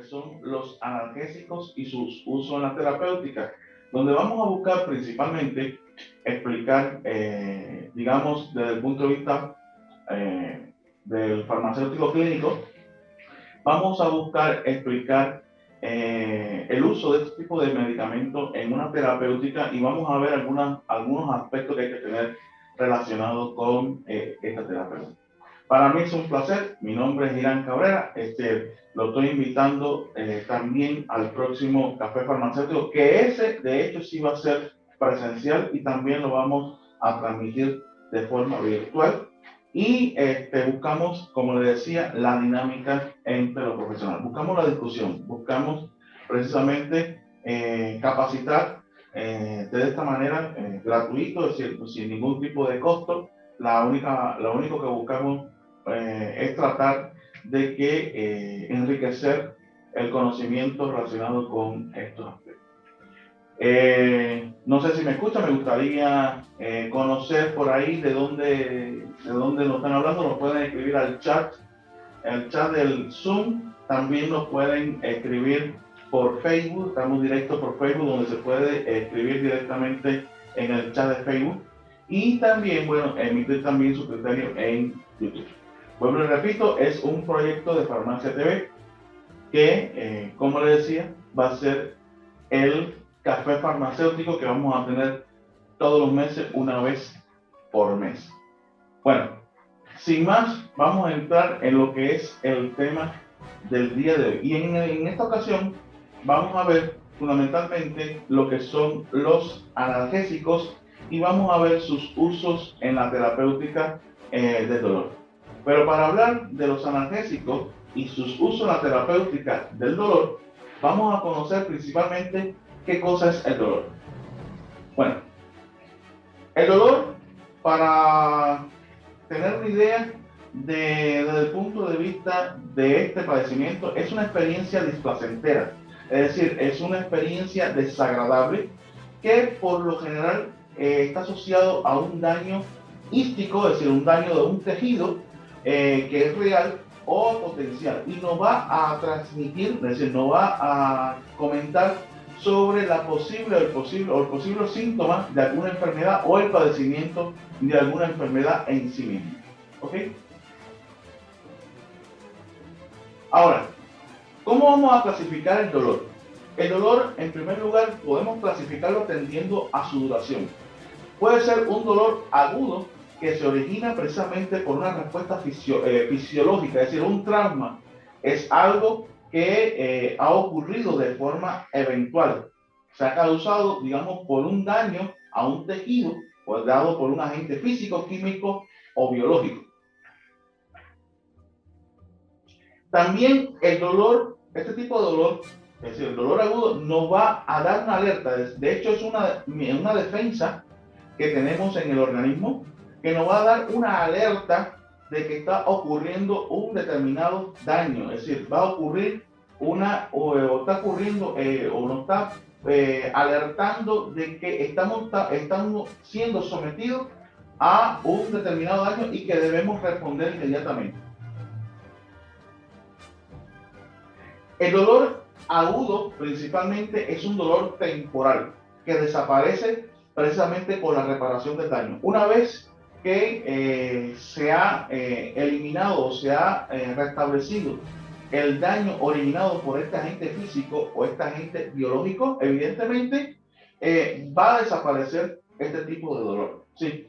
son los analgésicos y sus usos en la terapéutica, donde vamos a buscar principalmente explicar, digamos, desde el punto de vista del farmacéutico clínico, vamos a buscar explicar el uso de este tipo de medicamentos en una terapéutica y vamos a ver algunos aspectos que hay que tener relacionados con esta terapéutica. Para mí es un placer, mi nombre es Irán Cabrera, lo estoy invitando también al próximo Café Farmacéutico, que ese de hecho sí va a ser presencial y también lo vamos a transmitir de forma virtual. Y buscamos, como les decía, la dinámica entre los profesionales. Buscamos la discusión, buscamos precisamente capacitar de esta manera gratuito, es decir, sin ningún tipo de costo. Lo único que buscamos es tratar de que enriquecer el conocimiento relacionado con estos aspectos. No sé si me escuchan, me gustaría conocer por ahí de dónde nos están hablando. Nos pueden escribir al chat, el chat del Zoom. También nos pueden escribir por Facebook. Estamos directos por Facebook, donde se puede escribir directamente en el chat de Facebook. Y también, bueno, emitir también su criterio en YouTube. Bueno, les repito, es un proyecto de Farmacia TV que, como les decía, va a ser el café farmacéutico que vamos a tener todos los meses, una vez por mes. Bueno, sin más, vamos a entrar en lo que es el tema del día de hoy. Y en esta ocasión vamos a ver fundamentalmente lo que son los analgésicos y vamos a ver sus usos en la terapéutica del dolor. Pero para hablar de los analgésicos y sus usos en la terapéutica del dolor, vamos a conocer principalmente qué cosa es el dolor. Bueno, el dolor, para tener una idea desde el punto de vista de este padecimiento, es una experiencia displacentera, es decir, es una experiencia desagradable que por lo general está asociado a un daño ístico, es decir, un daño de un tejido que es real o potencial y nos va a transmitir, es decir, nos va a comentar sobre el posible síntoma de alguna enfermedad o el padecimiento de alguna enfermedad en sí mismo. ¿Ok? Ahora, ¿cómo vamos a clasificar el dolor? El dolor, en primer lugar, podemos clasificarlo atendiendo a su duración. Puede ser un dolor agudo que se origina precisamente por una respuesta fisiológica, es decir, un trauma. Es algo que ha ocurrido de forma eventual. Se ha causado, digamos, por un daño a un tejido, pues dado por un agente físico, químico o biológico. También el dolor, este tipo de dolor, es decir, el dolor agudo, nos va a dar una alerta. De hecho, es una defensa que tenemos en el organismo que nos va a dar una alerta de que está ocurriendo un determinado daño, es decir, va a ocurrir o está ocurriendo o nos está alertando de que estamos siendo sometidos a un determinado daño y que debemos responder inmediatamente. El dolor agudo principalmente es un dolor temporal que desaparece precisamente por la reparación del daño. Una vez que se ha eliminado o se ha restablecido el daño originado por este agente físico o este agente biológico, evidentemente va a desaparecer este tipo de dolor. ¿Sí?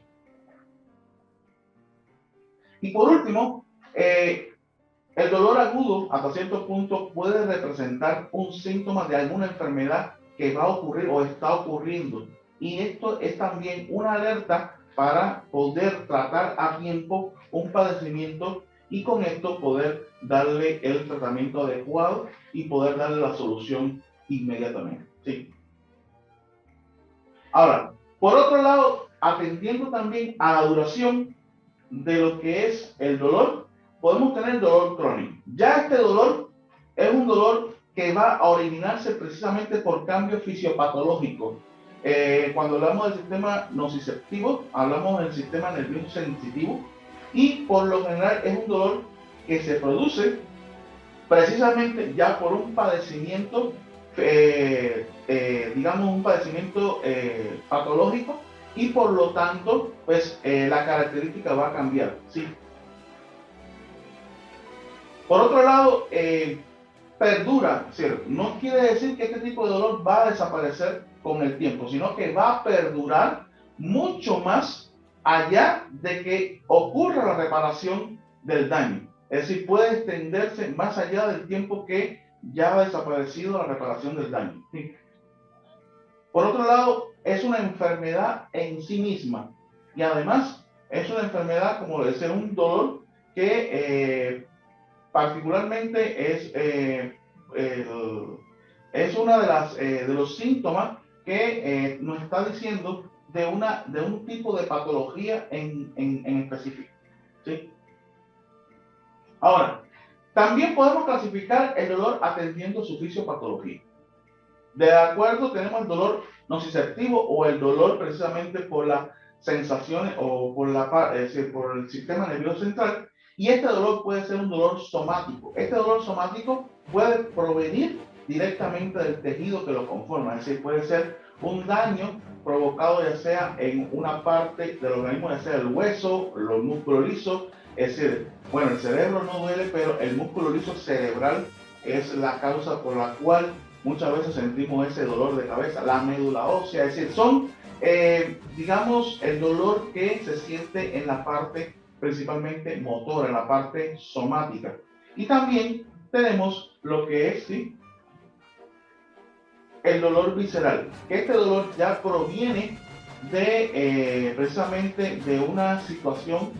Y por último, el dolor agudo hasta cierto punto puede representar un síntoma de alguna enfermedad que va a ocurrir o está ocurriendo. Y esto es también una alerta para poder tratar a tiempo un padecimiento y con esto poder darle el tratamiento adecuado y poder darle la solución inmediatamente. ¿Sí? Ahora, por otro lado, atendiendo también a la duración de lo que es el dolor, podemos tener dolor crónico. Ya este dolor es un dolor que va a originarse precisamente por cambios fisiopatológicos. Cuando hablamos del sistema nociceptivo, hablamos del sistema nervioso sensitivo y por lo general es un dolor que se produce precisamente ya por un padecimiento, digamos un padecimiento patológico, y por lo tanto, pues la característica va a cambiar, ¿sí? Por otro lado, perdura, ¿cierto? No quiere decir que este tipo de dolor va a desaparecer con el tiempo, sino que va a perdurar mucho más allá de que ocurra la reparación del daño. Es decir, puede extenderse más allá del tiempo que ya ha desaparecido la reparación del daño. ¿Sí? Por otro lado, es una enfermedad en sí misma y además es una enfermedad, como decía, un dolor que particularmente es una de los síntomas que nos está diciendo de un tipo de patología en específico, ¿sí? Ahora, también podemos clasificar el dolor atendiendo su fisiopatología. De acuerdo, tenemos el dolor nociceptivo o el dolor precisamente por las sensaciones o por el sistema nervioso central. Y este dolor puede ser un dolor somático. Este dolor somático puede provenir directamente del tejido que lo conforma. Es decir, puede ser un daño provocado ya sea en una parte del organismo, ya sea el hueso, los músculos lisos. Es decir, bueno, el cerebro no duele, pero el músculo liso cerebral es la causa por la cual muchas veces sentimos ese dolor de cabeza, la médula ósea. Es decir, son, digamos, el dolor que se siente en la parte principalmente motora, en la parte somática. Y también tenemos lo que es, ¿sí?, el dolor visceral. Este dolor ya proviene de precisamente de una situación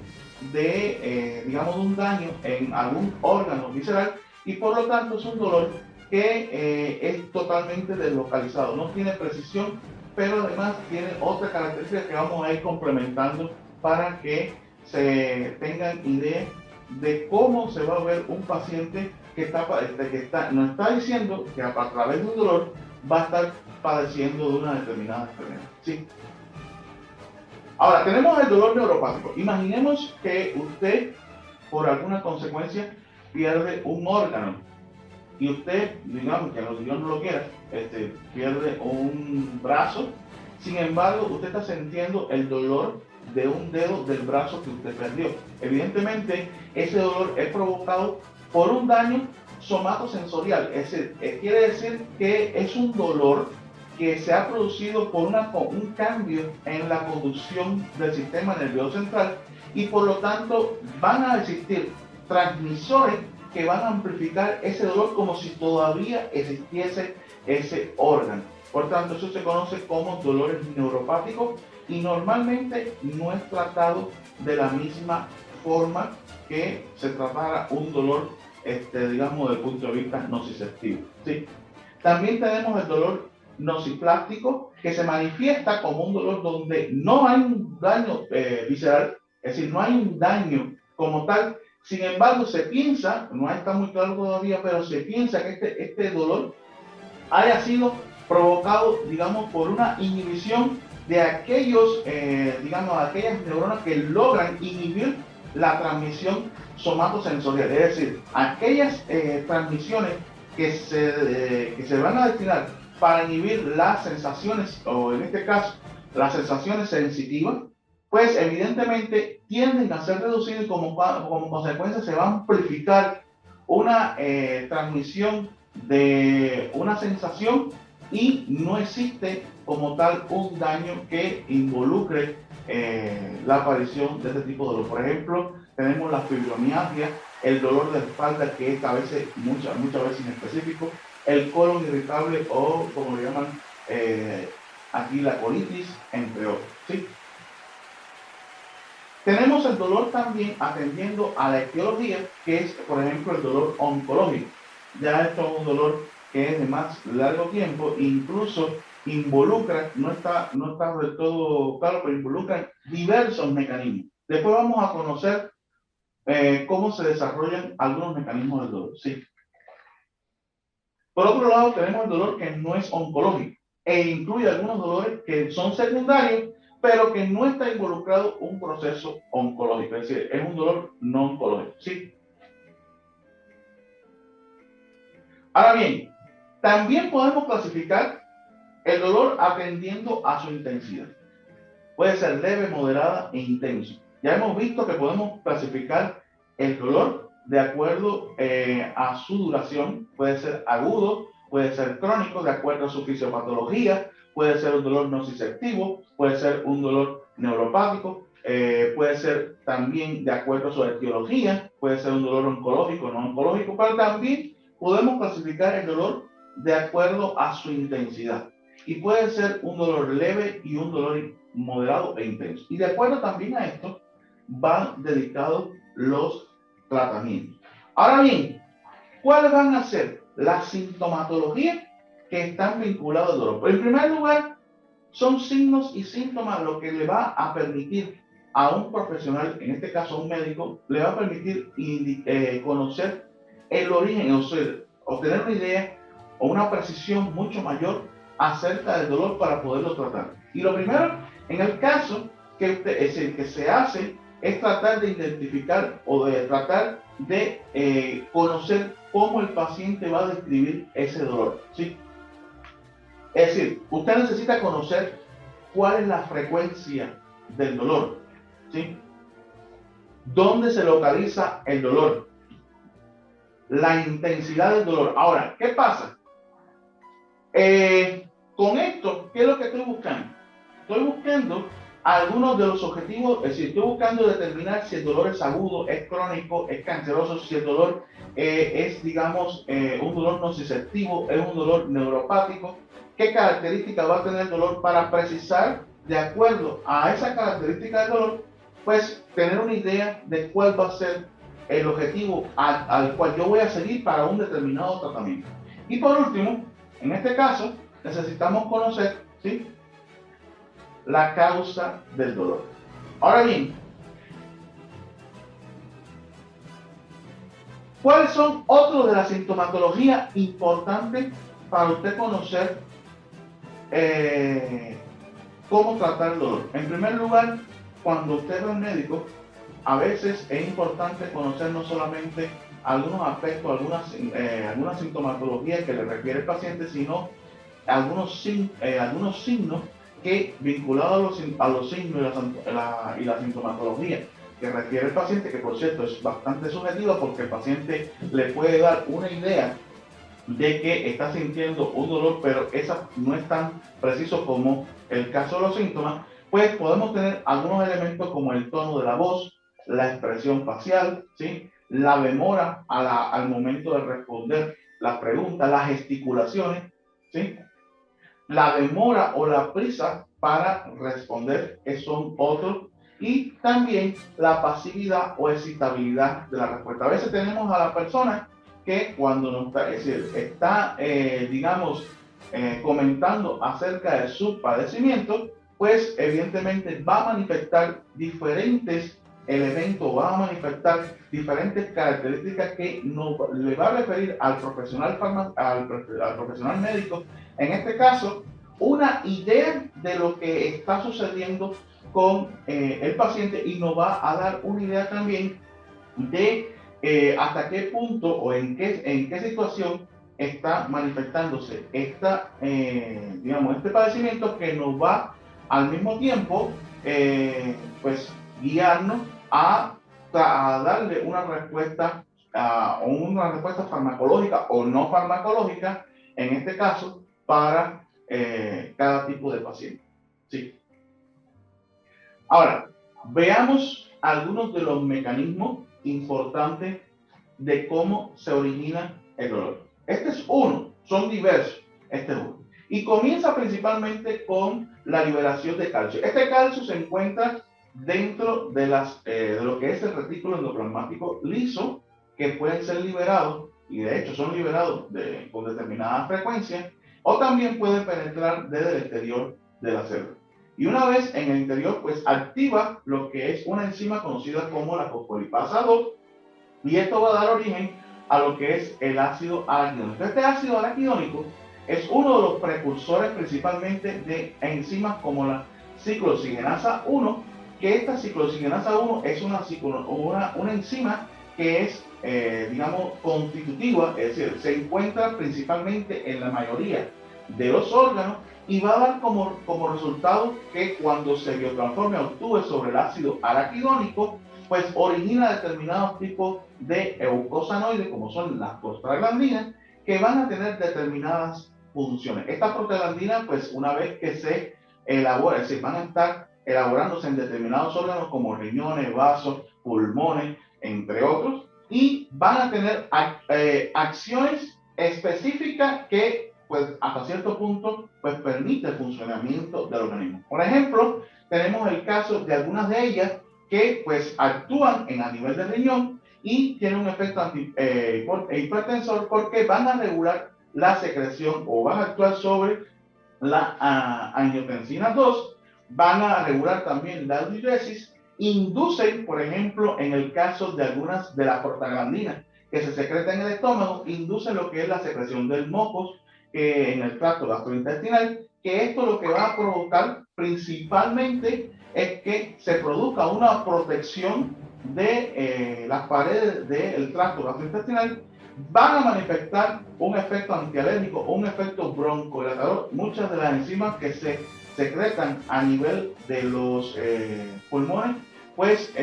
de, digamos, un daño en algún órgano visceral, y por lo tanto es un dolor que es totalmente deslocalizado, no tiene precisión, pero además tiene otra característica que vamos a ir complementando para que se tengan idea de cómo se va a ver un paciente que nos está diciendo que a través de un dolor va a estar padeciendo de una determinada enfermedad, ¿sí? Ahora, tenemos el dolor neuropático. Imaginemos que usted, por alguna consecuencia, pierde un órgano y usted, digamos que Dios no lo quiera, pierde un brazo. Sin embargo, usted está sintiendo el dolor de un dedo del brazo que usted perdió. Evidentemente, ese dolor es provocado por un daño somatosensorial. Es decir, quiere decir que es un dolor que se ha producido por un cambio en la conducción del sistema nervioso central, y por lo tanto van a existir transmisores que van a amplificar ese dolor como si todavía existiese ese órgano. Por tanto, eso se conoce como dolores neuropáticos y normalmente no es tratado de la misma forma que se tratara un dolor, digamos, desde el punto de vista nociceptivo, ¿sí? También tenemos el dolor nociplástico, que se manifiesta como un dolor donde no hay un daño visceral, es decir, no hay un daño como tal. Sin embargo, se piensa, no está muy claro todavía, pero se piensa que este dolor haya sido provocado, digamos, por una inhibición de aquellos, digamos, aquellas neuronas que logran inhibir la transmisión somatosensorial, es decir, aquellas transmisiones que se van a destinar para inhibir las sensaciones, o en este caso, las sensaciones sensitivas, pues evidentemente tienden a ser reducidas, y como consecuencia se va a amplificar una transmisión de una sensación, y no existe como tal un daño que involucre la aparición de este tipo de dolor. Por ejemplo, tenemos la fibromialgia, el dolor de espalda, que es a veces, muchas veces inespecífico, el colon irritable, o como le llaman aquí, la colitis, entre otros, ¿sí? Tenemos el dolor también atendiendo a la etiología, que es, por ejemplo, el dolor oncológico. Ya esto es un dolor que es de más largo tiempo, incluso involucra, no está del todo claro, pero involucra diversos mecanismos. Después vamos a conocer cómo se desarrollan algunos mecanismos del dolor, ¿sí? Por otro lado, tenemos el dolor que no es oncológico e incluye algunos dolores que son secundarios, pero que no está involucrado un proceso oncológico, es decir, es un dolor no oncológico, ¿sí? Ahora bien, también podemos clasificar el dolor atendiendo a su intensidad. Puede ser leve, moderada e intenso. Ya hemos visto que podemos clasificar el dolor de acuerdo a su duración. Puede ser agudo, puede ser crónico, de acuerdo a su fisiopatología. Puede ser un dolor nociceptivo, puede ser un dolor neuropático, puede ser también de acuerdo a su etiología, puede ser un dolor oncológico, no oncológico, pero también podemos clasificar el dolor de acuerdo a su intensidad. Y puede ser un dolor leve y un dolor moderado e intenso. Y de acuerdo también a esto, van dedicados los tratamientos. Ahora bien, ¿cuáles van a ser las sintomatologías que están vinculadas al dolor? En primer lugar, son signos y síntomas lo que le va a permitir a un profesional, en este caso a un médico, le va a permitir conocer el origen, o sea, obtener una idea o una precisión mucho mayor acerca del dolor para poderlo tratar. Y lo primero, en el caso que se hace, es tratar de identificar o de tratar de conocer cómo el paciente va a describir ese dolor, ¿sí? Es decir, usted necesita conocer cuál es la frecuencia del dolor, ¿sí? ¿Dónde se localiza el dolor? La intensidad del dolor. Ahora, ¿qué pasa? Con esto, ¿qué es lo que estoy buscando? Estoy buscando algunos de los objetivos, es decir, estoy buscando determinar si el dolor es agudo, es crónico, es canceroso, si el dolor es, digamos, un dolor nociceptivo, es un dolor neuropático, qué características va a tener el dolor para precisar, de acuerdo a esa característica del dolor, pues tener una idea de cuál va a ser el objetivo al cual yo voy a seguir para un determinado tratamiento. Y por último, en este caso, necesitamos conocer, ¿sí?, la causa del dolor. Ahora bien, ¿cuáles son otros de las sintomatologías importantes para usted conocer cómo tratar el dolor? En primer lugar, cuando usted va al médico, a veces es importante conocer no solamente algunos aspectos, algunas sintomatologías que le refiere el paciente, sino algunos signos que, vinculados a los signos y la sintomatología que refiere el paciente, que por cierto es bastante subjetiva porque el paciente le puede dar una idea de que está sintiendo un dolor, pero esa no es tan preciso como el caso de los síntomas, pues podemos tener algunos elementos como el tono de la voz, la expresión facial, ¿sí?, la demora al momento de responder las preguntas, las gesticulaciones, ¿sí?, la demora o la prisa para responder, que son otros, y también la pasividad o excitabilidad de la respuesta. A veces tenemos a la persona que cuando nos está digamos, comentando acerca de su padecimiento, pues evidentemente va a manifestar diferentes elementos, va a manifestar diferentes características que le va a referir al profesional médico, en este caso, una idea de lo que está sucediendo con el paciente, y nos va a dar una idea también de hasta qué punto o en qué situación está manifestándose digamos, este padecimiento, que nos va al mismo tiempo pues guiarnos a darle una respuesta farmacológica o no farmacológica, en este caso, para cada tipo de paciente. ¿Sí? Ahora, veamos algunos de los mecanismos importantes de cómo se origina el dolor. Este es uno, son diversos, este es uno. Y comienza principalmente con la liberación de calcio. Este calcio se encuentra dentro de lo que es el retículo endoplasmático liso, que pueden ser liberados, y de hecho son liberados con determinada frecuencia, o también pueden penetrar desde el exterior de la célula. Y una vez en el interior, pues activa lo que es una enzima conocida como la fosfolipasa 2, y esto va a dar origen a lo que es el ácido araquidónico. Este ácido araquidónico es uno de los precursores principalmente de enzimas como la ciclooxigenasa 1, que esta ciclooxigenasa 1 es una enzima que es, digamos, constitutiva, es decir, se encuentra principalmente en la mayoría de los órganos y va a dar como resultado que cuando se biotransforme o actúe sobre el ácido araquidónico, pues origina determinados tipos de eucosanoides, como son las prostaglandinas, que van a tener determinadas funciones. Estas prostaglandinas, pues una vez que se elabora, es decir, van a estar elaborándose en determinados órganos como riñones, vasos, pulmones, entre otros, y van a tener acciones específicas que, pues, hasta cierto punto, pues permite el funcionamiento del organismo. Por ejemplo, tenemos el caso de algunas de ellas que, pues, actúan a nivel del riñón y tienen un efecto hipertensor porque van a regular la secreción o van a actuar sobre la angiotensina 2, van a regular también la diuresis, inducen, por ejemplo, en el caso de algunas de las prostaglandinas que se secretan en el estómago, inducen lo que es la secreción del mocos en el tracto gastrointestinal, que esto lo que va a provocar principalmente es que se produzca una protección de las paredes del tracto gastrointestinal. Van a manifestar un efecto antialérgico o un efecto broncodilatador. Muchas de las enzimas que se secretan a nivel de los pulmones, pues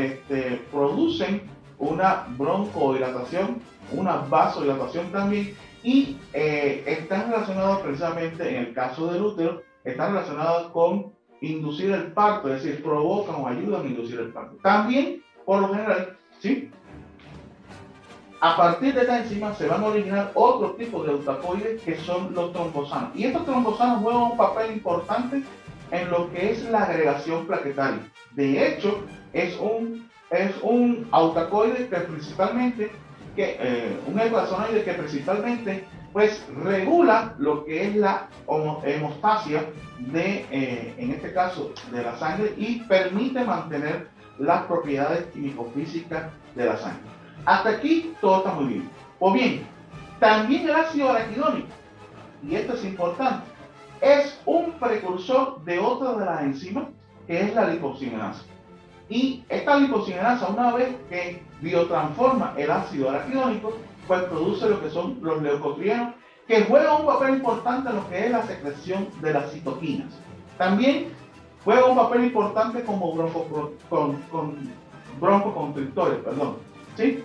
producen una broncodilatación, una vasodilatación también, y están relacionados precisamente en el caso del útero, están relacionados con inducir el parto, es decir, provocan o ayudan a inducir el parto. También, por lo general, ¿sí?, a partir de esta enzima se van a originar otros tipos de eutacoides que son los trombosanos. Y estos trombosanos juegan un papel importante en lo que es la agregación plaquetaria. De hecho, es un eutacoide que principalmente, un eutacenoide que principalmente, pues, regula lo que es la hemostasia en este caso, de la sangre, y permite mantener las propiedades químico-físicas de la sangre. Hasta aquí todo está muy bien. Pues bien, también el ácido araquidónico, y esto es importante, es un precursor de otra de las enzimas, que es la lipocigenasa. Y esta lipocigenasa, una vez que biotransforma el ácido araquidónico, pues produce lo que son los leucotrienos, que juegan un papel importante en lo que es la secreción de las citoquinas. También juega un papel importante como broncoconstrictores, ¿sí?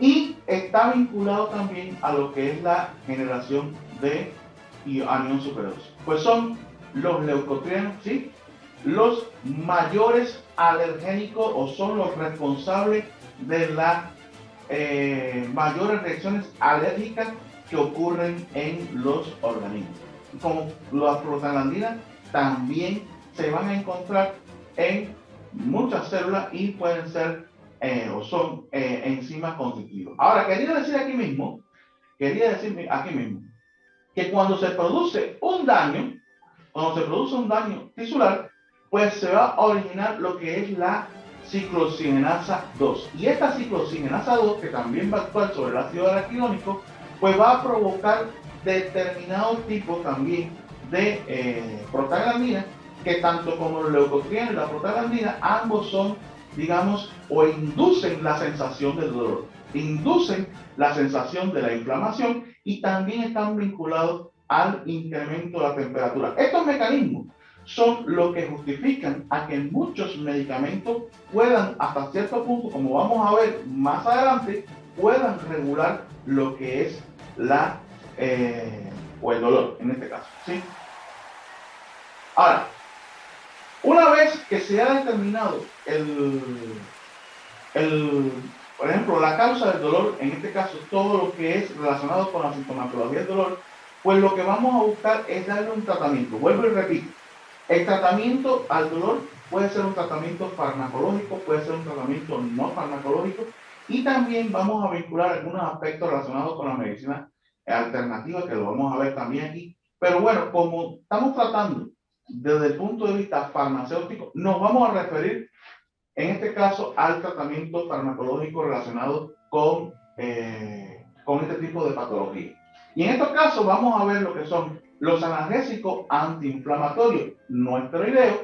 Y está vinculado también a lo que es la generación de anión superoso. Pues son los leucotrienos, ¿sí?, los mayores alergénicos, o son los responsables de las mayores reacciones alérgicas que ocurren en los organismos. Como las prostaglandinas también se van a encontrar en muchas células y pueden ser o son enzimas constitutivas. Ahora, quería decir aquí mismo que cuando se produce un daño tisular, pues se va a originar lo que es la ciclooxigenasa 2. Y esta ciclooxigenasa 2, que también va a actuar sobre el ácido araquidónico, pues va a provocar determinados tipos también de prostaglandinas, que tanto como el leucotrieno y la prostaglandina, ambos son, digamos, o inducen la sensación del dolor, inducen la sensación de la inflamación, y también están vinculados al incremento de la temperatura. Estos mecanismos son los que justifican a que muchos medicamentos puedan, hasta cierto punto, como vamos a ver más adelante, puedan regular lo que es o el dolor, en este caso, ¿sí? Ahora, una vez que se ha determinado por ejemplo, la causa del dolor, en este caso todo lo que es relacionado con la sintomatología del dolor, pues lo que vamos a buscar es darle un tratamiento. Vuelvo y repito, el tratamiento al dolor puede ser un tratamiento farmacológico, puede ser un tratamiento no farmacológico, y también vamos a vincular algunos aspectos relacionados con la medicina alternativa, que lo vamos a ver también aquí. Pero bueno, como estamos tratando desde el punto de vista farmacéutico, nos vamos a referir en este caso al tratamiento farmacológico relacionado con este tipo de patología. Y en estos casos vamos a ver lo que son los analgésicos antiinflamatorios no esteroideos,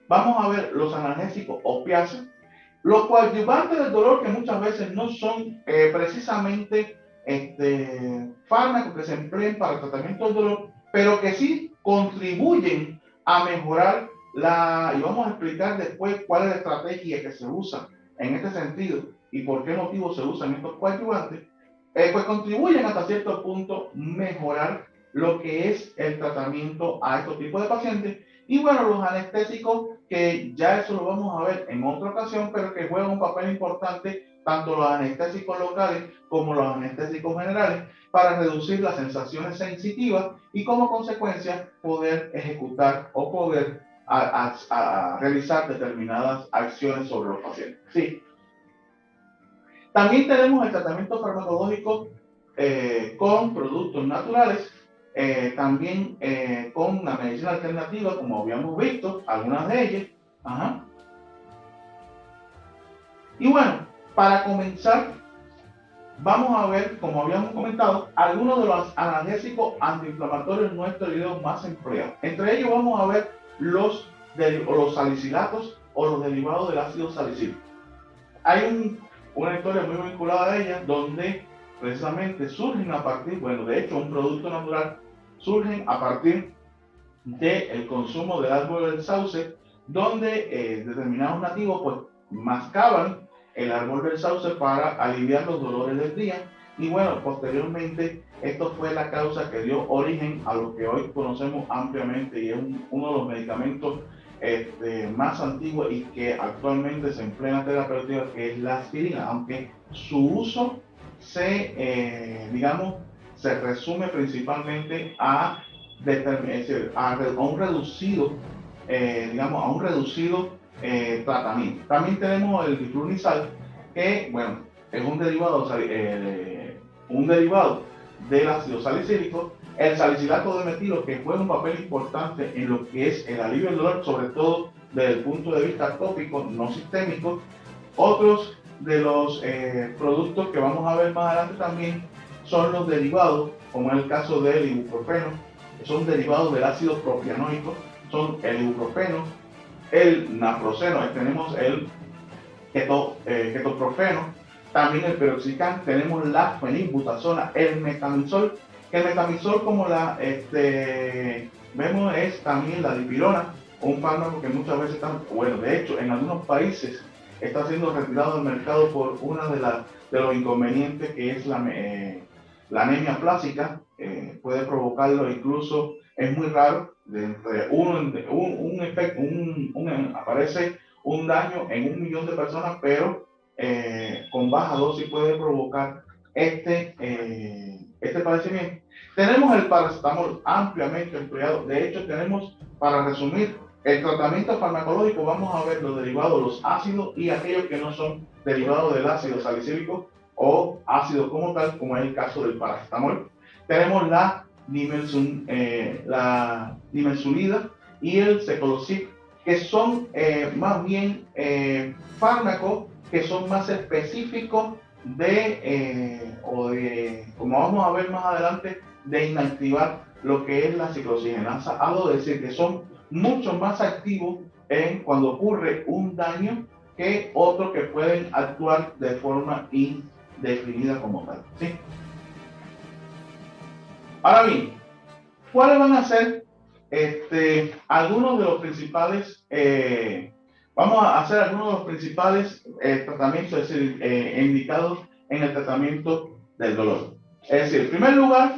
vamos a ver los analgésicos opiáceos, Los coadyuvantes del dolor, que muchas veces no son precisamente fármacos que se empleen para el tratamiento del dolor, pero que sí contribuyen a mejorar y vamos a explicar después cuál es la estrategia que se usa en este sentido y por qué motivo se usan estos coadyuvantes, pues contribuyen hasta cierto punto mejorar lo que es el tratamiento a estos tipos de pacientes. Y bueno, los anestésicos, que ya eso lo vamos a ver en otra ocasión, pero que juegan un papel importante, tanto los anestésicos locales como los anestésicos generales, para reducir las sensaciones sensitivas y como consecuencia poder ejecutar o poder realizar determinadas acciones sobre los pacientes. Sí. También tenemos el tratamiento farmacológico con productos naturales, también con la medicina alternativa, como habíamos visto, algunas de ellas. Ajá. Y bueno, para comenzar, vamos a ver, como habíamos comentado, algunos de los analgésicos antiinflamatorios no esteroideos más empleados. Entre ellos vamos a ver los salicilatos o los derivados del ácido salicílico. Hay una historia muy vinculada a ella, donde precisamente surgen a partir, bueno, de hecho, un producto natural, surgen a partir del consumo del árbol del sauce, donde determinados nativos pues mascaban el árbol del sauce para aliviar los dolores del día. Y bueno, posteriormente esto fue la causa que dio origen a lo que hoy conocemos ampliamente y es uno de los medicamentos más antiguos y que actualmente se emplea en la terapéutica, que es la aspirina, aunque su uso digamos, se resume principalmente a un reducido, digamos, a un reducido tratamiento. También tenemos el diflunisal, que, bueno, es un derivado del ácido salicílico. El salicilato de metilo, que juega un papel importante en lo que es el alivio del dolor, sobre todo desde el punto de vista tópico, no sistémico. Otros de los productos que vamos a ver más adelante también son los derivados, como en el caso del ibuprofeno, que son derivados del ácido propianoico, son el ibuprofeno, el naproxeno, tenemos el ketoprofeno, también el peroxicam, tenemos la fenilbutasona, el metamizol, que el metamizol, como vemos, es también la dipirona, un fármaco que muchas veces está, bueno, de hecho, en algunos países está siendo retirado del mercado por una de los inconvenientes que es la anemia plástica. Puede provocarlo, incluso es muy raro, aparece un daño en 1 millón de personas, pero con baja dosis puede provocar este padecimiento. Tenemos el paracetamol ampliamente empleado. De hecho, tenemos, para resumir, el tratamiento farmacológico, vamos a ver los derivados, los ácidos y aquellos que no son derivados del ácido salicílico o ácido como tal, como es el caso del paracetamol. Tenemos la dimensulida y el cecolosic, que son más bien fármacos que son más específicos como vamos a ver más adelante, de inactivar lo que es la ciclooxigenasa A2, es decir, que son mucho más activos cuando ocurre un daño que otros que pueden actuar de forma indefinida como tal, ¿sí? Ahora bien, ¿cuáles van a ser algunos de los principales, vamos a hacer algunos de los principales tratamientos, es decir, indicados en el tratamiento del dolor? Es decir, en primer lugar,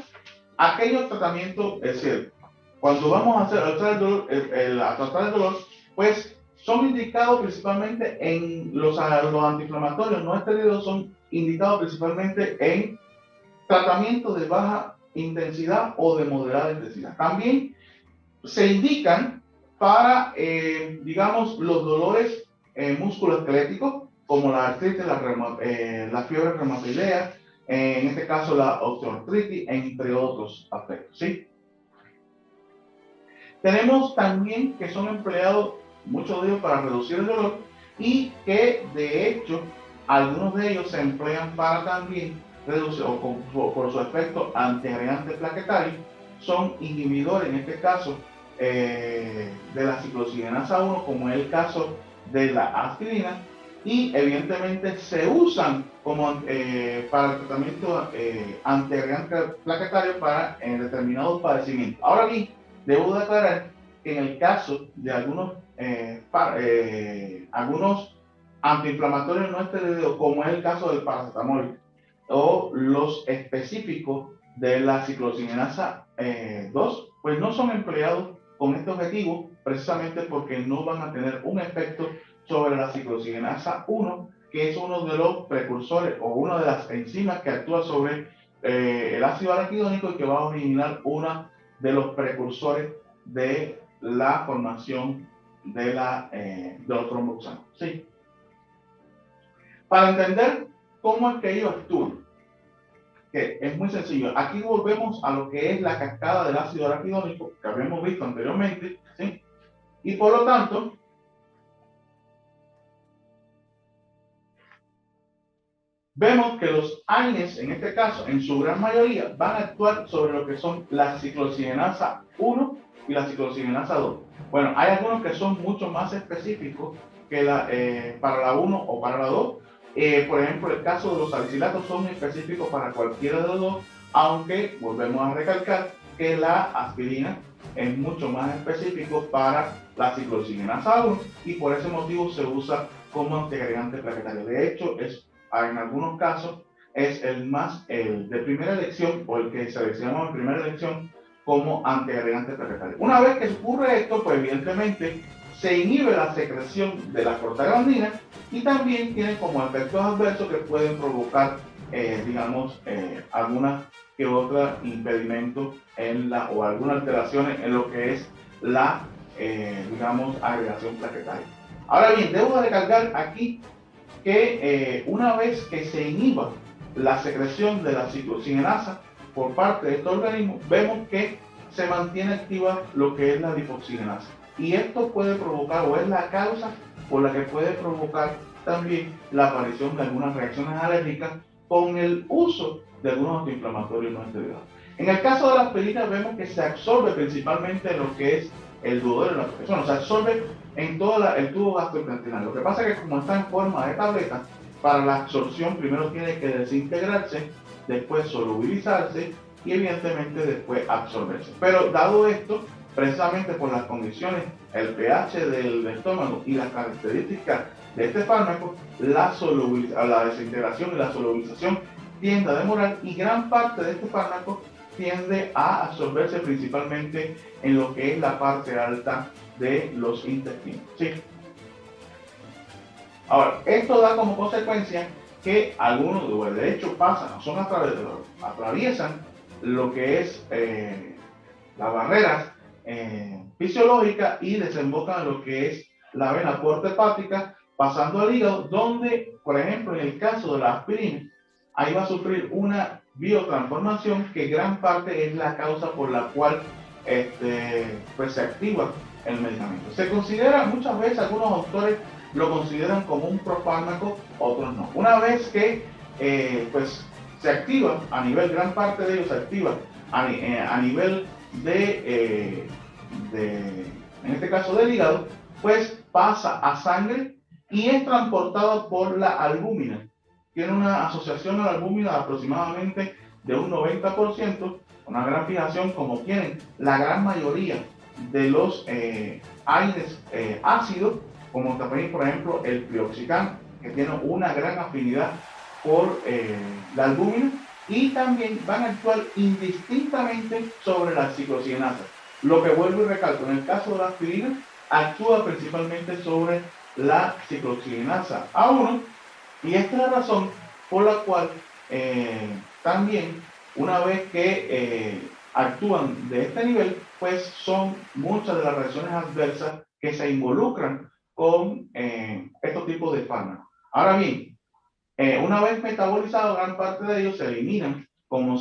aquellos tratamientos, es decir, cuando vamos a tratar el dolor, pues son indicados principalmente en los antiinflamatorios no esteroideos, son indicados principalmente en tratamientos de baja intensidad o de moderada intensidad. También se indican para, digamos, los dolores musculoesqueléticos, como la artritis, la fiebre reumatoidea, en este caso la osteoartritis, entre otros aspectos, ¿sí? Tenemos también que son empleados, muchos de ellos, para reducir el dolor y que, de hecho, algunos de ellos se emplean para también reducir, por su efecto antiagregante plaquetario, son inhibidores, en este caso, de la ciclooxigenasa 1, como es el caso de la aspirina, y evidentemente se usan como para el tratamiento antiagregante plaquetario para determinados padecimientos. Ahora bien, debo de aclarar que en el caso de algunos antiinflamatorios no esteroideos, como es el caso del paracetamol o los específicos de la ciclosigenasa 2, pues no son empleados con este objetivo precisamente porque no van a tener un efecto sobre la ciclosigenasa 1, que es uno de los precursores o una de las enzimas que actúa sobre el ácido araquidónico y que va a originar uno de los precursores de la formación de los tromboxanos. ¿Sí? Para entender cómo es que ellos actúan, que es muy sencillo. Aquí volvemos a lo que es la cascada del ácido araquidónico que habíamos visto anteriormente, ¿sí? Y por lo tanto, vemos que los AINES, en este caso, en su gran mayoría, van a actuar sobre lo que son la ciclosigenasa 1 y la ciclosigenasa 2. Bueno, hay algunos que son mucho más específicos que para la 1 o para la 2. Por ejemplo, el caso de los salicilatos son específicos para cualquiera de los dos, aunque volvemos a recalcar que la aspirina es mucho más específico para la ciclosigenasa 1 y por ese motivo se usa como antiagregante plaquetario. De hecho, en algunos casos es el de primera elección o el que seleccionamos en primera elección como antiagregante plaquetario. Una vez que ocurre esto, pues evidentemente se inhibe la secreción de la prostaglandina y también tiene como efectos adversos que pueden provocar, algunas que otras impedimentos o algunas alteraciones en lo que es la, agregación plaquetaria. Ahora bien, debo recalcar aquí que una vez que se inhiba la secreción de la ciclosigenasa por parte de estos organismos, vemos que se mantiene activa lo que es la lipoxigenasa. Y esto puede provocar, o es la causa por la que puede provocar también la aparición de algunas reacciones alérgicas con el uso de algunos antiinflamatorios no esteroideos. En el caso de la aspirina vemos que se absorbe principalmente en lo que es el duodeno de la persona, se absorbe en todo el tubo gastrointestinal. Lo que pasa es que como está en forma de tableta, para la absorción primero tiene que desintegrarse, después solubilizarse y evidentemente después absorberse. Pero dado esto, precisamente por las condiciones, el pH del estómago y las características de este fármaco, la desintegración y la solubilización tiende a demorar y gran parte de este fármaco tiende a absorberse principalmente en lo que es la parte alta de los intestinos. ¿Sí? Ahora, esto da como consecuencia que algunos, de hecho, atraviesan lo que es las barreras fisiológicas y desembocan en lo que es la vena porta hepática, pasando al hígado, donde, por ejemplo, en el caso de la aspirina, ahí va a sufrir una biotransformación que gran parte es la causa por la cual pues se activa el medicamento. Se considera muchas veces, algunos autores lo consideran como un profármaco, otros no. Una vez que pues se activa a nivel, gran parte de ellos se activa a nivel en este caso del hígado, pues pasa a sangre y es transportado por la albúmina. Tiene una asociación a la albúmina de aproximadamente de un 90%, una gran fijación como tienen la gran mayoría de los AINES ácidos, como también por ejemplo el prioxicam, que tiene una gran afinidad por la albúmina, y también van a actuar indistintamente sobre la ciclosigenasa. Lo que vuelvo y recalco, en el caso de la aspirina, actúa principalmente sobre la ciclosigenasa A1, y esta es la razón por la cual también una vez que actúan de este nivel, pues son muchas de las reacciones adversas que se involucran con estos tipos de fármacos. Ahora bien, una vez metabolizados, gran parte de ellos se eliminan como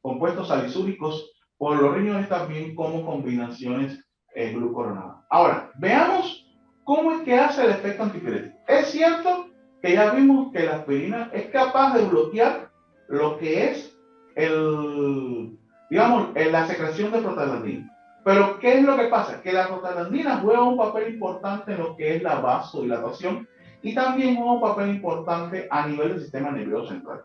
compuestos salicúricos por los riñones, también como combinaciones glucoronadas. Ahora, veamos cómo es que hace el efecto antipirético. Es cierto que ya vimos que la aspirina es capaz de bloquear lo que es la secreción de prostaglandina. Pero, ¿qué es lo que pasa? Que la prostaglandina juega un papel importante en lo que es la vasodilatación y también juega un papel importante a nivel del sistema nervioso central.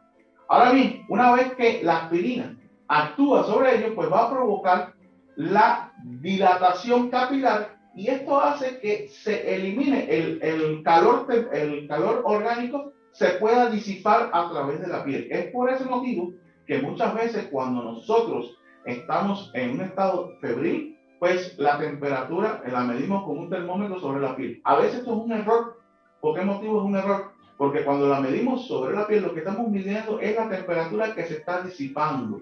Ahora bien, una vez que la aspirina actúa sobre ello, pues va a provocar la dilatación capilar y esto hace que se elimine el calor orgánico, se pueda disipar a través de la piel. Es por ese motivo que muchas veces cuando nosotros estamos en un estado febril, pues la temperatura la medimos con un termómetro sobre la piel. A veces esto es un error. ¿Por qué motivo es un error? Porque cuando la medimos sobre la piel, lo que estamos midiendo es la temperatura que se está disipando.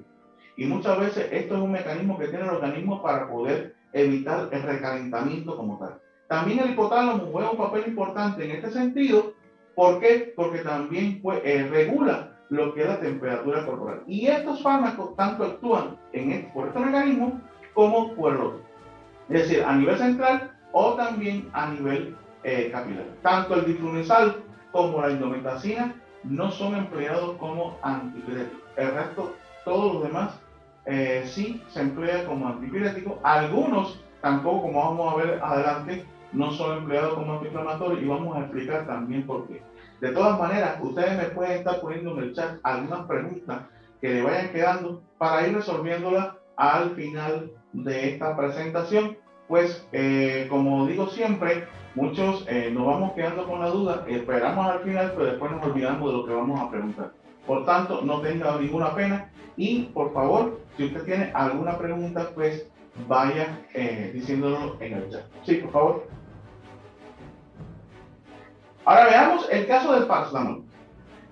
Y muchas veces esto es un mecanismo que tiene el organismo para poder evitar el recalentamiento como tal. También el hipotálamo juega un papel importante en este sentido. ¿Por qué? Porque también regula lo que es la temperatura corporal. Y estos fármacos tanto actúan por este mecanismo como por el otro. Es decir, a nivel central o también a nivel capilar. Tanto el diflunisal como la indometacina no son empleados como antipiréticos. El resto, todos los demás, sí se emplea como antipirético. Algunos tampoco, como vamos a ver adelante, no son empleados como antiinflamatorios y vamos a explicar también por qué. De todas maneras, ustedes me pueden estar poniendo en el chat algunas preguntas que le vayan quedando para ir resolviéndolas al final de esta presentación. Pues como digo siempre, muchos nos vamos quedando con la duda, esperamos al final, pero después nos olvidamos de lo que vamos a preguntar. Por tanto, no tenga ninguna pena y por favor, si usted tiene alguna pregunta, pues vaya diciéndolo en el chat. Sí, por favor. Ahora veamos el caso del paracetamol.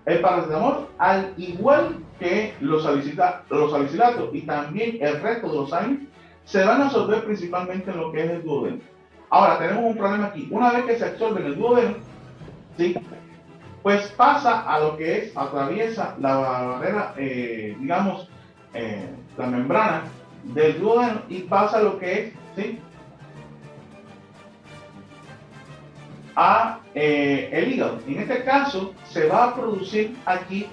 El paracetamol, al igual que los salicilatos y también el resto de los AINES, se van a absorber principalmente en lo que es el duodeno. Ahora, tenemos un problema aquí. Una vez que se absorbe en el duodeno, ¿sí? Pues pasa a lo que es, atraviesa la barrera, digamos, la membrana del duodeno y pasa a lo que es, ¿sí? A el hígado. En este caso, se va a producir aquí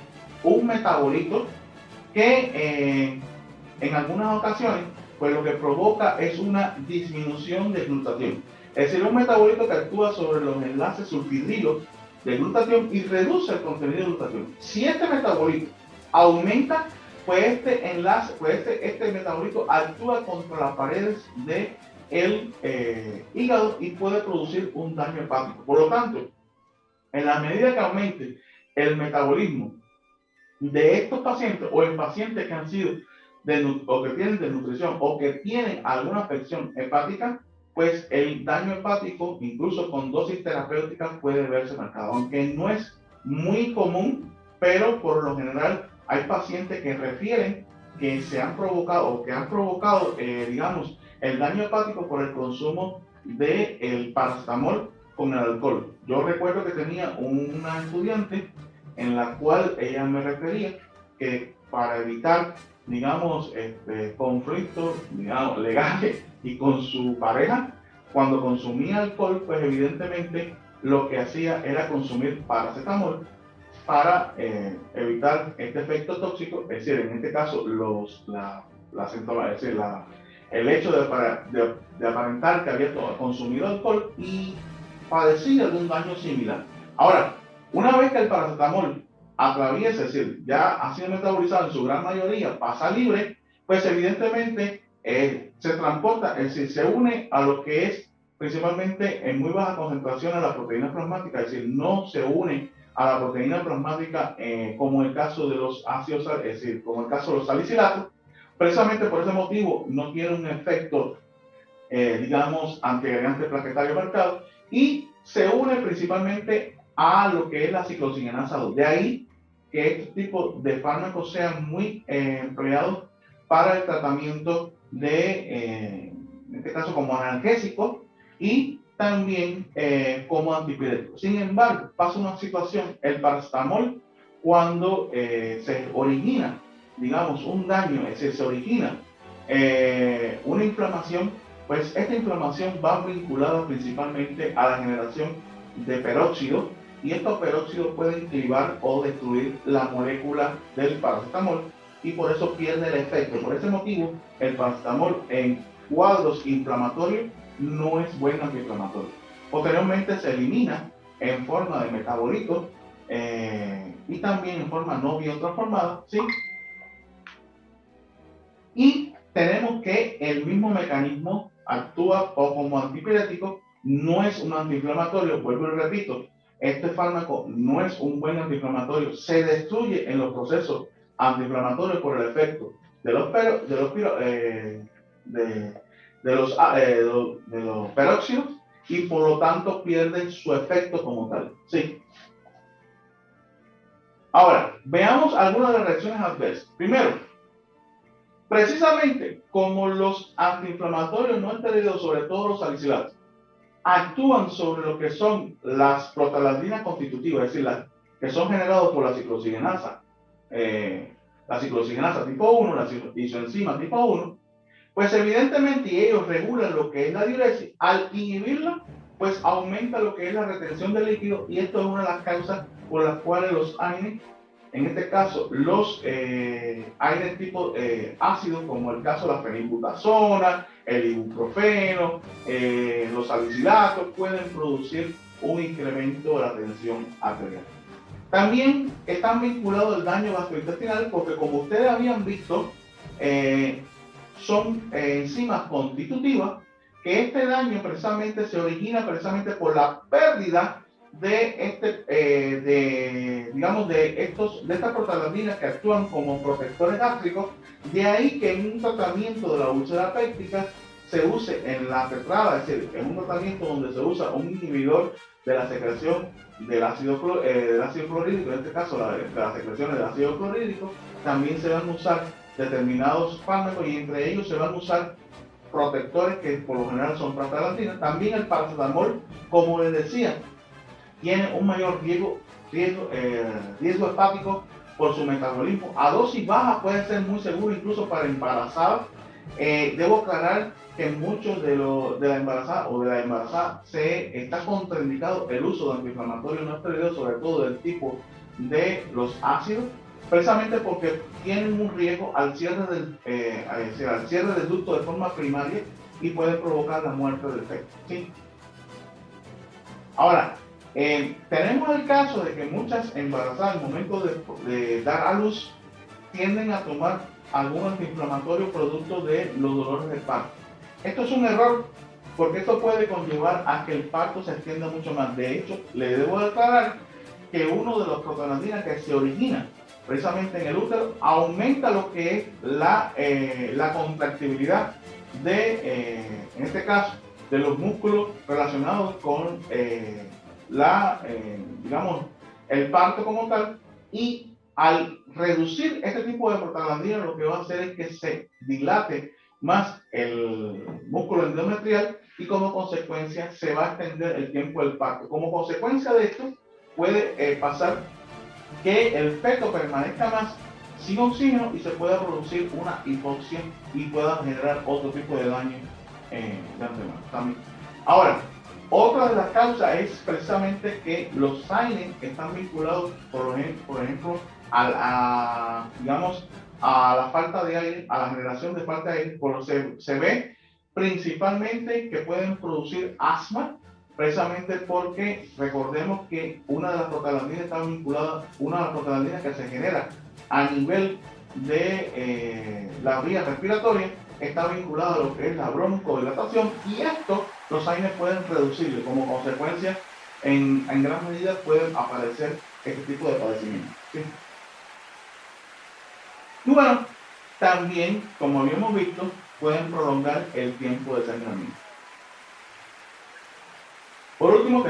un metabolito que en algunas ocasiones, pues lo que provoca es una disminución de glutatión. Es decir, un metabolito que actúa sobre los enlaces sulfidrilos de glutatión y reduce el contenido de glutatión. Si este metabolito aumenta, pues este enlace, pues este metabolito actúa contra las paredes del hígado y puede producir un daño hepático. Por lo tanto, en la medida que aumente el metabolismo de estos pacientes o en pacientes que han sido o que tienen desnutrición o que tienen alguna afección hepática, pues el daño hepático, incluso con dosis terapéuticas, puede verse marcado, aunque no es muy común, pero por lo general hay pacientes que refieren que se han provocado o que han provocado, digamos, el daño hepático por el consumo del paracetamol con el alcohol. Yo recuerdo que tenía una estudiante en la cual ella me refería que para evitar, digamos, conflictos, digamos, legales y con su pareja, cuando consumía alcohol, pues evidentemente lo que hacía era consumir paracetamol para evitar este efecto tóxico, es decir, en este caso es decir, el hecho de aparentar que había consumido alcohol y padecía de un daño similar. Ahora, una vez que el paracetamol atraviesa, es decir, ya ha sido metabolizado en su gran mayoría, pasa libre, pues evidentemente se transporta, es decir, se une a lo que es principalmente en muy baja concentración a la proteína plasmática, es decir, no se une a la proteína plasmática como el caso de los ácidos, es decir, como el caso de los salicilatos. Precisamente por ese motivo no tiene un efecto, digamos, antiagregante plaquetario marcado y se une principalmente a lo que es la ciclooxigenasa 2. De ahí que este tipo de fármacos sean muy empleados para el tratamiento de, en este caso, como analgésico y también como antipirético. Sin embargo, pasa una situación, el paracetamol, cuando se origina, digamos, un daño, es decir, se origina una inflamación, pues esta inflamación va vinculada principalmente a la generación de peróxido y estos peróxidos pueden clivar o destruir la molécula del paracetamol y por eso pierde el efecto. Por ese motivo, el paracetamol en cuadros inflamatorios no es buen antiinflamatorio. Posteriormente se elimina en forma de metabolitos y también en forma no biotransformada, ¿sí? Y tenemos que el mismo mecanismo actúa como antipirético, no es un antiinflamatorio, vuelvo y repito, este fármaco no es un buen antiinflamatorio, se destruye en los procesos antiinflamatorios por el efecto de los peróxidos y por lo tanto pierde su efecto como tal. Sí. Ahora, veamos algunas de las reacciones adversas. Primero, precisamente como los antiinflamatorios no esteroideos, sobre todo los salicilatos, actúan sobre lo que son las prostaglandinas constitutivas, es decir, las que son generadas por la ciclooxigenasa tipo 1, la isoenzima tipo 1, pues evidentemente ellos regulan lo que es la diuresis. Al inhibirla, pues aumenta lo que es la retención de líquido, y esto es una de las causas por las cuales los AINES, en este caso los AINES tipo ácidos, como el caso de la fenilbutazona, el ibuprofeno, los salicilatos, pueden producir un incremento de la tensión arterial. También están vinculados al daño gastrointestinal porque, como ustedes habían visto, son enzimas constitutivas, que este daño precisamente se origina precisamente por la pérdida de estas prostaglandinas que actúan como protectores gástricos. De ahí que en un tratamiento de la úlcera péptica se use en la tetrada, es decir, en un tratamiento donde se usa un inhibidor de la secreción del ácido clorhídrico, en este caso las secreciones del ácido clorhídrico, también se van a usar determinados fármacos, y entre ellos se van a usar protectores que por lo general son prostaglandinas. También el paracetamol, como les decía, tiene un mayor riesgo hepático por su metabolismo. A dosis baja puede ser muy seguro incluso para embarazadas. Debo aclarar que en muchos de la embarazada se está contraindicado el uso de antiinflamatorios no esteroideos, sobre todo del tipo de los ácidos, precisamente porque tienen un riesgo al cierre del ducto de forma primaria y pueden provocar la muerte del feto, ¿sí? Ahora, tenemos el caso de que muchas embarazadas al momento de dar a luz tienden a tomar algún antiinflamatorio producto de los dolores del parto. Esto es un error, porque esto puede conllevar a que el parto se extienda mucho más. De hecho, le debo declarar que uno de los prostaglandinas que se origina precisamente en el útero aumenta lo que es la contractibilidad en este caso, de los músculos relacionados con el parto como tal, y al reducir este tipo de prostaglandina lo que va a hacer es que se dilate más el músculo endometrial y como consecuencia se va a extender el tiempo del parto. Como consecuencia de esto puede pasar que el feto permanezca más sin oxígeno y se pueda producir una hipoxia y pueda generar otro tipo de daño de antemano también. Ahora, otra de las causas es precisamente que los AINES están vinculados, por ejemplo, a la falta de aire, a la generación de falta de aire. Se ve principalmente que pueden producir asma, precisamente porque recordemos que una de las prostaglandinas está vinculada, una de las prostaglandinas que se genera a nivel de la vía respiratoria, está vinculada a lo que es la broncodilatación, y esto los AINES pueden reducirlo. Como consecuencia, en gran medida pueden aparecer este tipo de padecimientos, ¿sí? Y bueno, también, como habíamos visto, pueden prolongar el tiempo de sangramiento. Por último,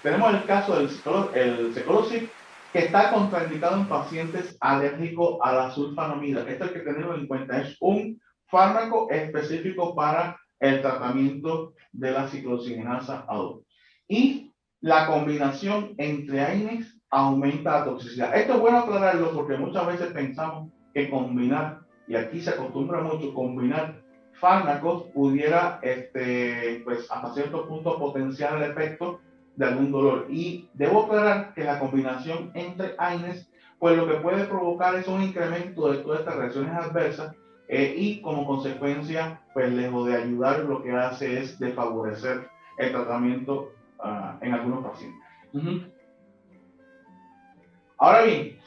tenemos el caso del Cecolosib, que está contraindicado en pacientes alérgicos a la sulfonamida. Esto hay que tenerlo en cuenta, es un fármaco específico para el tratamiento de la ciclooxigenasa A2. Y la combinación entre AINES aumenta la toxicidad. Esto es bueno aclararlo porque muchas veces pensamos que combinar, y aquí se acostumbra mucho combinar fármacos, pudiera pues hasta cierto punto potenciar el efecto de algún dolor. Y debo aclarar que la combinación entre AINES, pues lo que puede provocar es un incremento de todas estas reacciones adversas, y como consecuencia, pues lejos de ayudar, lo que hace es de favorecer el tratamiento en algunos pacientes. Ahora bien,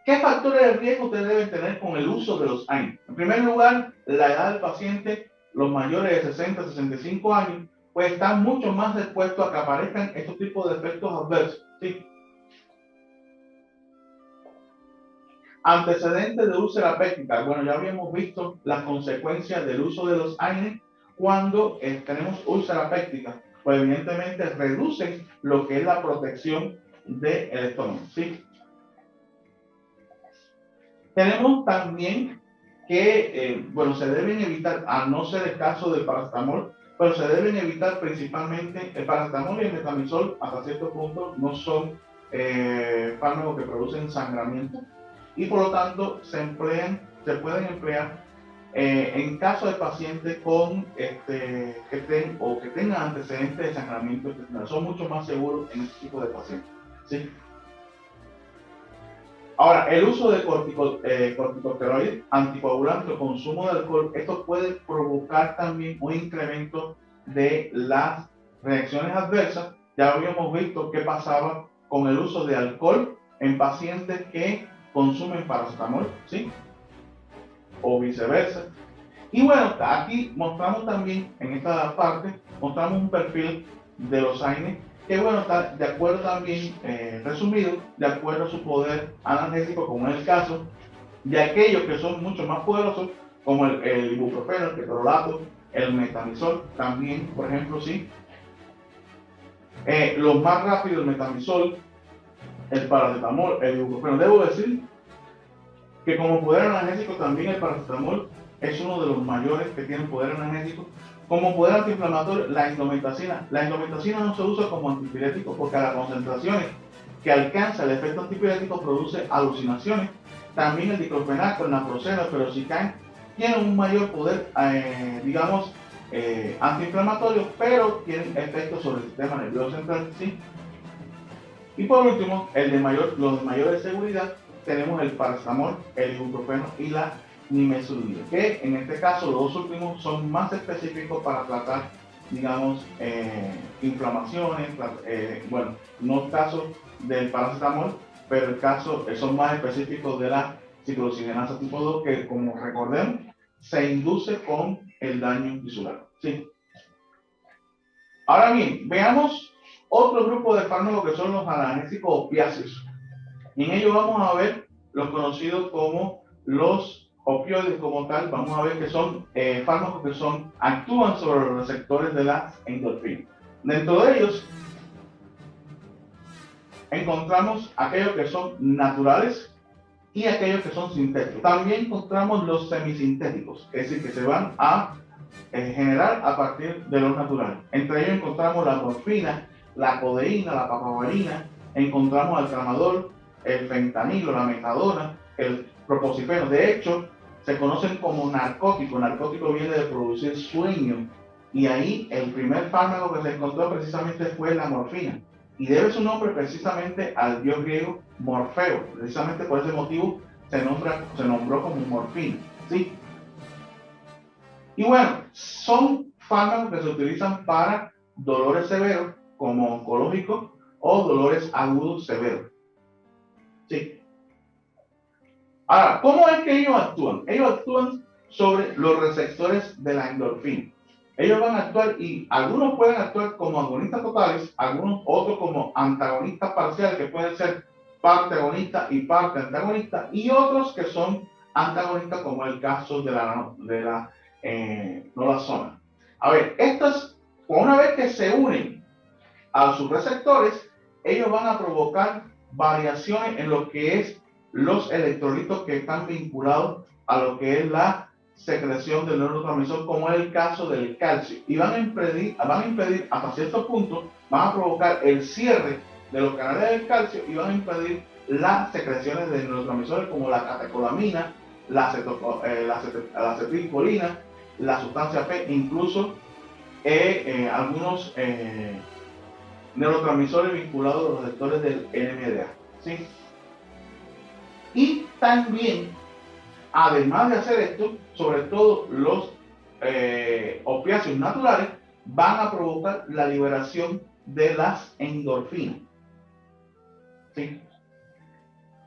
¿qué factores de riesgo ustedes deben tener con el uso de los AINE? En primer lugar, la edad del paciente, los mayores de 60 a 65 años, pues están mucho más expuestos a que aparezcan estos tipos de efectos adversos, ¿sí? Antecedentes de úlcera péptica. Bueno, ya habíamos visto las consecuencias del uso de los AINE cuando tenemos úlcera péptica. Pues evidentemente reducen lo que es la protección del estómago, ¿sí? Tenemos también que, bueno, se deben evitar, a no ser el caso del paracetamol, pero se deben evitar principalmente el paracetamol y el metamizol, hasta cierto punto no son fármacos que producen sangramiento y por lo tanto se pueden emplear en caso de pacientes con que tengan antecedentes de sangramiento intestinal. Son mucho más seguros en este tipo de pacientes, ¿sí? Ahora, el uso de corticosteroides, anticoagulantes o consumo de alcohol, esto puede provocar también un incremento de las reacciones adversas. Ya habíamos visto qué pasaba con el uso de alcohol en pacientes que consumen paracetamol, ¿sí? O viceversa. Y bueno, aquí mostramos también, en esta parte, mostramos un perfil de los AINE que bueno, está de acuerdo también, resumido, de acuerdo a su poder analgésico, como es el caso de aquellos que son mucho más poderosos, como el ibuprofeno, el ketorolato, el metamizol, también, por ejemplo, sí. Los más rápidos, el metamizol, el paracetamol, el ibuprofeno. Debo decir que como poder analgésico también el paracetamol es uno de los mayores que tienen poder analgésico. Como poder antiinflamatorio, la indometacina. La indometacina no se usa como antipirético porque a las concentraciones que alcanza el efecto antipirético produce alucinaciones. También el diclofenaco, el naproxeno, el piroxicam tienen un mayor poder, digamos, antiinflamatorio, pero tienen efectos sobre el sistema nervioso central, ¿sí? Y por último, los de mayor seguridad, tenemos el paracetamol, el ibuprofeno y la nimesulida, que en este caso los dos últimos son más específicos para tratar, digamos, inflamaciones, bueno, no el caso del paracetamol, pero el caso son más específicos de la ciclooxigenasa tipo 2, que como recordemos, se induce con el daño tisular, ¿sí? Ahora bien, veamos otro grupo de fármacos que son los analgésicos opiáceos. Y en ello vamos a ver los conocidos como los opioides como tal. Vamos a ver que son fármacos que actúan sobre los receptores de la endorfina. Dentro de ellos encontramos aquellos que son naturales y aquellos que son sintéticos. También encontramos los semisintéticos, es decir, que se van a generar a partir de lo natural. Entre ellos encontramos la morfina, la codeína, la papaverina, encontramos el tramadol, el fentanilo, la metadona, el proposifeno. De hecho, se conocen como narcóticos. Narcótico viene de producir sueño. Y ahí el primer fármaco que se encontró precisamente fue la morfina. Y debe su nombre precisamente al dios griego Morfeo. Precisamente por ese motivo se nombró como morfina, ¿sí? Y bueno, son fármacos que se utilizan para dolores severos, como oncológicos o dolores agudos severos. Sí. Ahora, ¿cómo es que ellos actúan? Ellos actúan sobre los receptores de la endorfina. Ellos van a actuar y algunos pueden actuar como agonistas totales, algunos otros como antagonistas parciales, que pueden ser parte agonista y parte antagonista, y otros que son antagonistas, como el caso de la nolazona. A ver, estos, una vez que se unen a sus receptores, ellos van a provocar variaciones en lo que es los electrolitos que están vinculados a lo que es la secreción del neurotransmisor, como es el caso del calcio, y van a impedir hasta cierto punto, van a provocar el cierre de los canales del calcio y van a impedir las secreciones de neurotransmisores como la catecolamina, la acetilcolina, la sustancia P, incluso algunos neurotransmisores vinculados a los receptores del NMDA, ¿sí? Y también, además de hacer esto, sobre todo los opiáceos naturales van a provocar la liberación de las endorfinas. ¿Sí?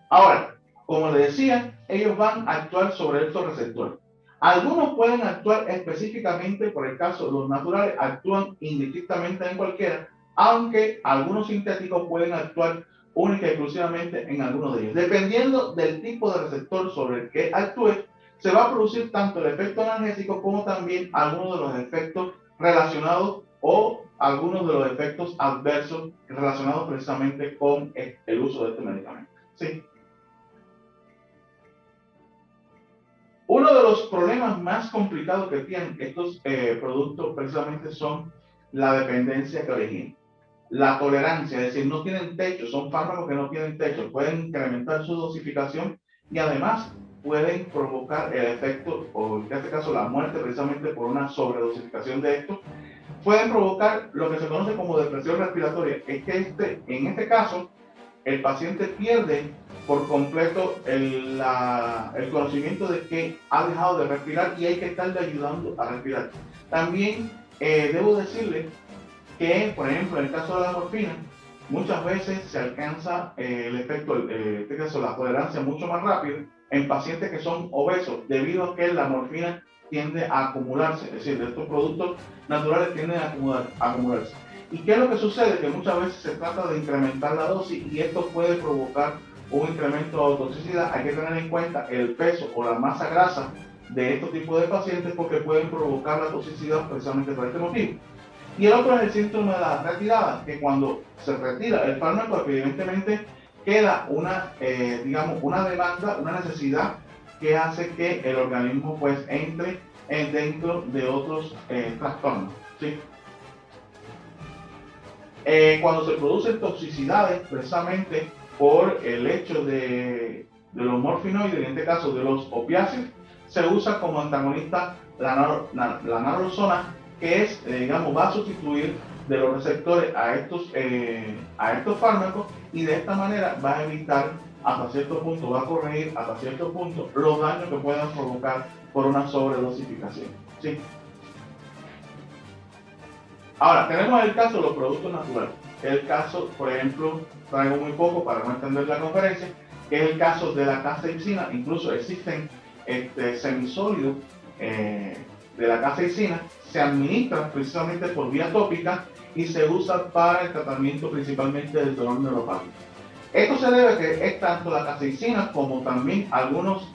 Ahora, como les decía, ellos van a actuar sobre estos receptores. Algunos pueden actuar específicamente, por el caso, los naturales actúan indistintamente en cualquiera, aunque algunos sintéticos pueden actuar única y exclusivamente en algunos de ellos. Dependiendo del tipo de receptor sobre el que actúe, se va a producir tanto el efecto analgésico como también algunos de los efectos relacionados o algunos de los efectos adversos relacionados precisamente con el uso de este medicamento. ¿Sí? Uno de los problemas más complicados que tienen estos productos precisamente son la dependencia que originan. La tolerancia, es decir, no tienen techo, son fármacos que no tienen techo, pueden incrementar su dosificación y además pueden provocar el efecto, o en este caso la muerte precisamente por una sobredosificación de esto. Pueden provocar lo que se conoce como depresión respiratoria. Es que en este caso, el paciente pierde por completo el conocimiento de que ha dejado de respirar y hay que estarle ayudando a respirar. También debo decirle que, por ejemplo, en el caso de la morfina, muchas veces se alcanza el efecto, en este caso la tolerancia mucho más rápido en pacientes que son obesos, debido a que la morfina tiende a acumularse, es decir, estos productos naturales tienden a acumularse. ¿Y qué es lo que sucede? Que muchas veces se trata de incrementar la dosis y esto puede provocar un incremento de toxicidad. Hay que tener en cuenta el peso o la masa grasa de estos tipos de pacientes porque pueden provocar la toxicidad precisamente por este motivo. Y el otro es el síntoma de la retirada, que cuando se retira el fármaco, evidentemente queda digamos, una demanda, una necesidad que hace que el organismo pues entre dentro de otros trastornos. ¿Sí? Cuando se producen toxicidades precisamente por el hecho de los morfinoides, en este caso de los opiáceos, se usa como antagonista la naloxona, que es, digamos, va a sustituir de los receptores a estos fármacos y de esta manera va a evitar hasta cierto punto, va a corregir hasta cierto punto los daños que puedan provocar por una sobredosificación. ¿Sí? Ahora, tenemos el caso de los productos naturales. El caso, por ejemplo, traigo muy poco para no extender la conferencia, que es el caso de la capsaicina. Incluso existen semisólidos de la capsaicina, se administran precisamente por vía tópica y se usa para el tratamiento principalmente del dolor neuropático. Esto se debe a que es tanto la capsaicina como también algunos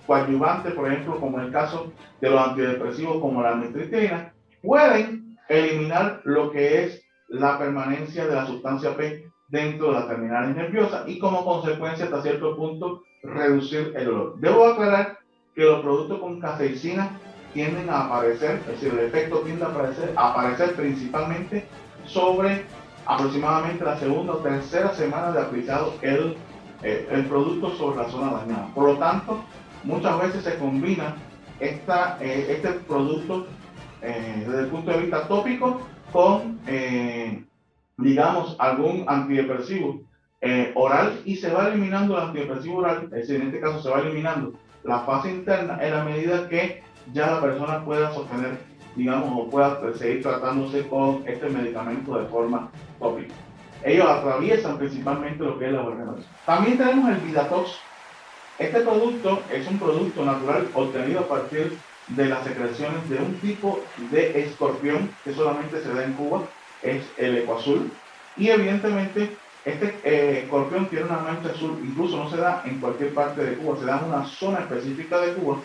coadyuvantes, por ejemplo, como en el caso de los antidepresivos como la amitriptilina, pueden eliminar lo que es la permanencia de la sustancia P dentro de las terminales nerviosas y como consecuencia hasta cierto punto reducir el dolor. Debo aclarar que los productos con capsaicina tienden a aparecer, es decir, el efecto tiende a aparecer principalmente sobre aproximadamente la segunda o tercera semana de aplicado el producto sobre la zona dañada. Por lo tanto, muchas veces se combina este producto desde el punto de vista tópico con, digamos, algún antidepresivo oral y se va eliminando el antidepresivo oral, es decir, en este caso se va eliminando la fase interna en la medida que ya la persona pueda sostener, digamos, o pueda seguir tratándose con este medicamento de forma tópica. Ellos atraviesan principalmente lo que es la barrera. También tenemos el Vidatox. Este producto es un producto natural obtenido a partir de las secreciones de un tipo de escorpión que solamente se da en Cuba, es el ecoazul, y evidentemente este escorpión tiene una mancha azul, incluso no se da en cualquier parte de Cuba, se da en una zona específica de Cuba,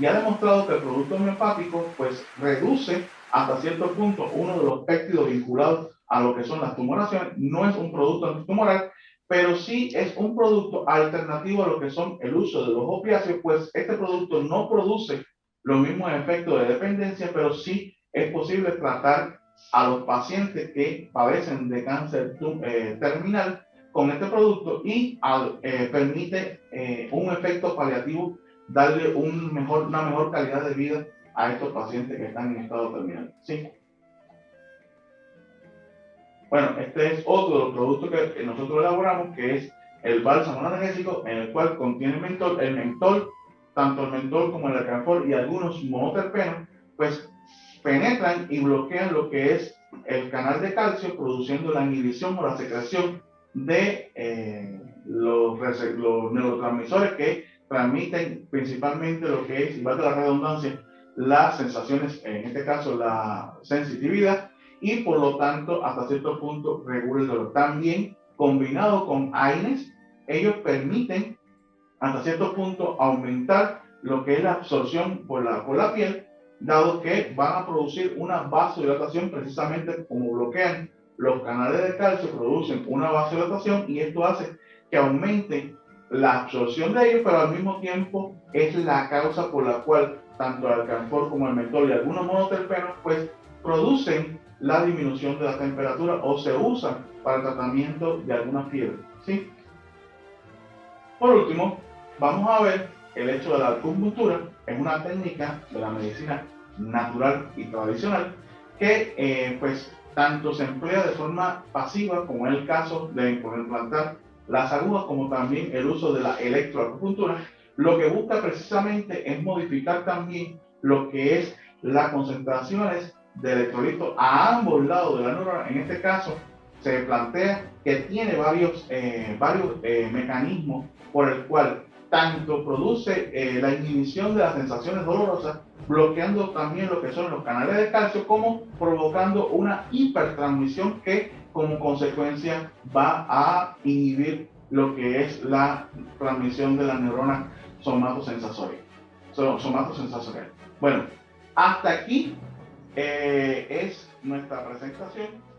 y ha demostrado que el producto homeopático pues reduce hasta cierto punto uno de los péptidos vinculados a lo que son las tumoraciones. No es un producto antitumoral, pero sí es un producto alternativo a lo que son el uso de los opiáceos, pues este producto no produce los mismos efectos de dependencia, pero sí es posible tratar a los pacientes que padecen de cáncer terminal con este producto y permite un efecto paliativo, darle una mejor calidad de vida a estos pacientes que están en estado terminal. ¿Sí? Bueno, este es otro de los productos que nosotros elaboramos, que es el bálsamo analgésico, en el cual contiene mentol. El mentol, tanto el mentol como el alcanfor y algunos monoterpenos, pues penetran y bloquean lo que es el canal de calcio, produciendo la inhibición o la secreción de los neurotransmisores que transmiten principalmente lo que es, y valga la redundancia, las sensaciones, en este caso la sensitividad, y por lo tanto hasta cierto punto regula el dolor. También combinado con AINES, ellos permiten hasta cierto punto aumentar lo que es la absorción por la piel, dado que van a producir una vasodilatación, precisamente como bloquean los canales de calcio, producen una vasodilatación, y esto hace que aumente la absorción de ellos, pero al mismo tiempo es la causa por la cual tanto el alcanfor como el mentol y algunos monoterpenos pues producen la disminución de la temperatura o se usan para el tratamiento de alguna fiebre, ¿sí? Por último, vamos a ver el hecho de la acupuntura. Es una técnica de la medicina natural y tradicional que pues tanto se emplea de forma pasiva, como en el caso de implantar las agujas, como también el uso de la electroacupuntura. Lo que busca precisamente es modificar también lo que es las concentraciones de electrolitos a ambos lados de la neurona. En este caso se plantea que tiene varios mecanismos por el cual tanto produce la inhibición de las sensaciones dolorosas, bloqueando también lo que son los canales de calcio, como provocando una hipertransmisión que como consecuencia va a inhibir lo que es la transmisión de las neuronas somatosensoriales. Bueno, hasta aquí es nuestra presentación.